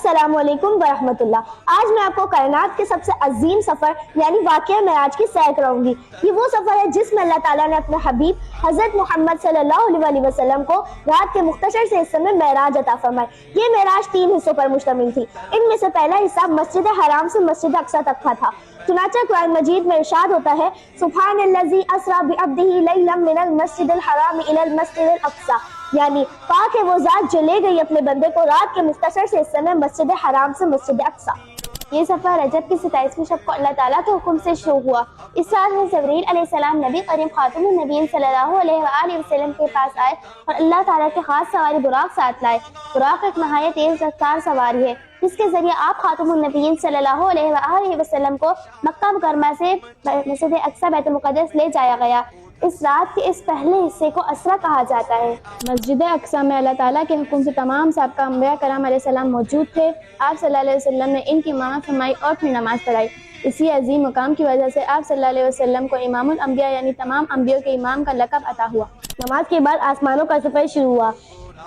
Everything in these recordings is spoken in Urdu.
السلام علیکم ورحمۃ اللہ۔ آج میں آپ کو کائنات کے سب سے عظیم سفر یعنی واقعہ معراج کی سیر کراؤں گی۔ یہ وہ سفر ہے جس میں اللہ تعالیٰ نے اپنے حبیب حضرت محمد صلی اللہ علیہ وسلم کو رات کے مختصر سے حصے میں معراج عطا فرمائی۔ یہ معراج 3 حصوں پر مشتمل تھی۔ ان میں سے پہلا حصہ مسجد حرام سے مسجد اقصی تک کا تھا۔ چنانچہ قرآن مجید میں ارشاد ہوتا ہے سبحان الذی اسریٰ بعبدہ لیلا من المسجد الحرام الی المسجد الاقصی، یعنی پاک ہے وہ ذات جو لے گئی اپنے بندے کو رات کے مختصر سے حصے میں مسجد حرام سے مسجد اقصی۔ یہ سفر رجب کی 27ویں شب کو اللہ تعالیٰ کے حکم سے شروع ہوا۔ اس رات میں جبرائیل علیہ السلام نبی کریم خاتم النبیین صلی اللہ علیہ وآلہ وسلم کے پاس آئے اور اللہ تعالیٰ کے خاص سواری براق ساتھ لائے۔ براق ایک نہایت تیز رفتار سواری ہے جس کے ذریعے آپ خاتم النبیین صلی اللہ علیہ وآلہ وسلم کو مکہ مکرمہ سے مسجد اقصی بیت المقدس لے جایا گیا۔ اس رات کے اس پہلے حصے کو اسرا کہا جاتا ہے۔ مسجد اقصی میں اللہ تعالیٰ کے حکم سے تمام سابقہ انبیاء کرام علیہ السلام موجود تھے۔ آپ صلی اللہ علیہ وسلم نے ان کی امامت فرمائی اور پھر نماز پڑھائی۔ اسی عظیم مقام کی وجہ سے آپ صلی اللہ علیہ وسلم کو امام الانبیاء یعنی تمام انبیاء کے امام کا لقب عطا ہوا۔ نماز کے بعد آسمانوں کا سفر شروع ہوا۔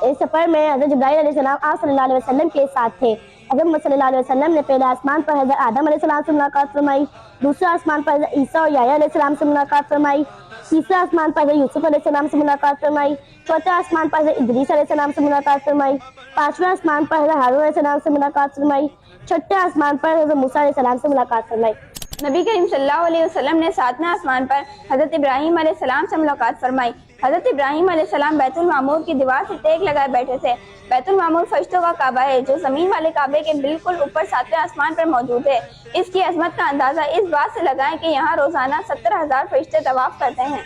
اس سفر میں حضرت جبرائیل علیہ السلام آپ صلی اللہ علیہ وسلم کے ساتھ تھے۔ حضرت صلی اللہ علیہ وسلم نے پہلے آسمان پر حضرت آدم علیہ السلام سے ملاقات فرمائی، دوسرے آسمان پر حضرت عیسیٰ اور یحییٰ علیہ السلام سے ملاقات فرمائی، تیسرے آسمان پر حضرت یوسف علیہ السلام سے ملاقات فرمائی، چوتھے آسمان پر حضرت ادریس علیہ السلام سے ملاقات فرمائی، پانچویں آسمان پر حضرت ہارون علیہ السلام سے ملاقات فرمائی، چھٹے آسمان پر حضرت موسیٰ علیہ السلام سے ملاقات فرمائی۔ نبی کریم صلی اللہ علیہ وسلم نے 7ویں آسمان پر حضرت ابراہیم علیہ السلام سے ملاقات فرمائی۔ حضرت ابراہیم علیہ السلام بیت المعمور کی دیوار سے ٹیک لگائے بیٹھے تھے۔ بیت المعمور فرشتوں کا کعبہ ہے جو زمین والے کعبے کے بالکل اوپر 7ویں آسمان پر موجود ہے۔ اس کی عظمت کا اندازہ اس بات سے لگائیں کہ یہاں روزانہ 70,000 فرشتے طواف کرتے ہیں۔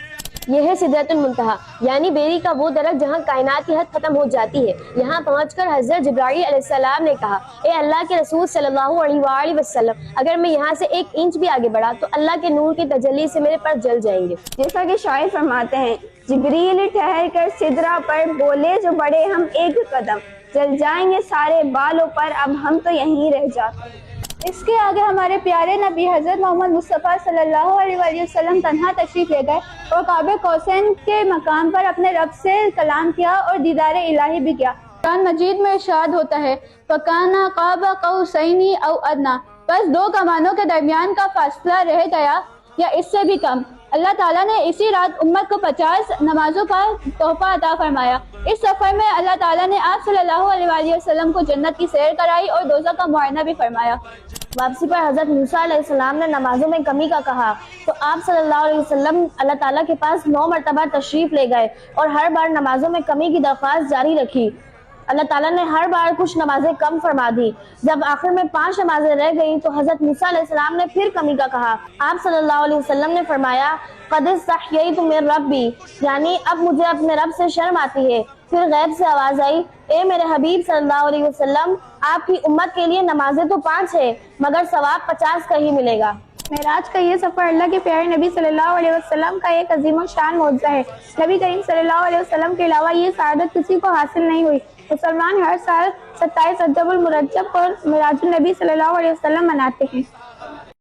یہ ہے سدرۃ المنتہا یعنی بیری کا وہ درخت جہاں کائنات کی حد ختم ہو جاتی ہے۔ یہاں پہنچ کر حضرت جبرائیل علیہ السلام نے کہا اے اللہ کے رسول صلی اللہ علیہ وآلہ وسلم، اگر میں یہاں سے 1 انچ بھی آگے بڑھا تو اللہ کے نور کی تجلی سے میرے پر جل جائیں گے۔ جیسا کہ شاعر فرماتے ہیں جبریل ٹھہر کر سدرہ پر بولے جو بڑے ہم 1 قدم، جل جائیں گے سارے بالوں پر اب ہم تو یہیں رہ جاتے ہیں۔ اس کے آگے ہمارے پیارے نبی حضرت محمد مصطفیٰ صلی اللہ علیہ وآلہ وسلم تنہا تشریف لے گئے اور قاب قوسین کے مقام پر اپنے رب سے کلام کیا اور دیدار الہی بھی کیا۔ قرآن مجید میں ارشاد ہوتا ہے فَكَانَ قَابَ قَوْسَيْنِ أَوْ أَدْنَىٰ، بس 2 کمانوں کے درمیان کا فاصلہ رہ گیا یا اس سے بھی کم۔ اللہ تعالیٰ نے اسی رات امت کو 50 نمازوں کا تحفہ عطا فرمایا۔ اس سفر میں اللہ تعالیٰ نے آپ صلی اللہ علیہ وآلہ وسلم کو جنت کی سیر کرائی اور دوزخ کا معائنہ بھی فرمایا۔ واپسی پر حضرت موسیٰ علیہ السلام نے نمازوں میں کمی کا کہا تو آپ صلی اللہ علیہ وسلم اللہ تعالیٰ کے پاس 9 مرتبہ تشریف لے گئے اور ہر بار نمازوں میں کمی کی درخواست جاری رکھی۔ اللہ تعالیٰ نے ہر بار کچھ نمازیں کم فرما دی۔ جب آخر میں 5 نمازیں رہ گئیں تو حضرت موسیٰ علیہ السلام نے پھر کمی کا کہا۔ آپ صلی اللہ علیہ وسلم نے فرمایا قد استحییت من ربی، یعنی اب مجھے اپنے رب سے شرم آتی ہے۔ پھر غیب سے آواز آئی اے میرے حبیب صلی اللہ علیہ وسلم، آپ کی امت کے لیے نمازیں تو 5 ہیں مگر ثواب 50 کا ہی ملے گا۔ معراج کا یہ سفر اللہ کے پیارے نبی صلی اللہ علیہ وسلم کا ایک عظیم الشان معجزہ ہے۔ نبی کریم صلی اللہ علیہ وسلم کے علاوہ یہ سعادت کسی کو حاصل نہیں ہوئی۔ مسلمان ہر سال 27 رجب المرجب کو معراج النبی صلی اللہ علیہ وسلم مناتے ہیں۔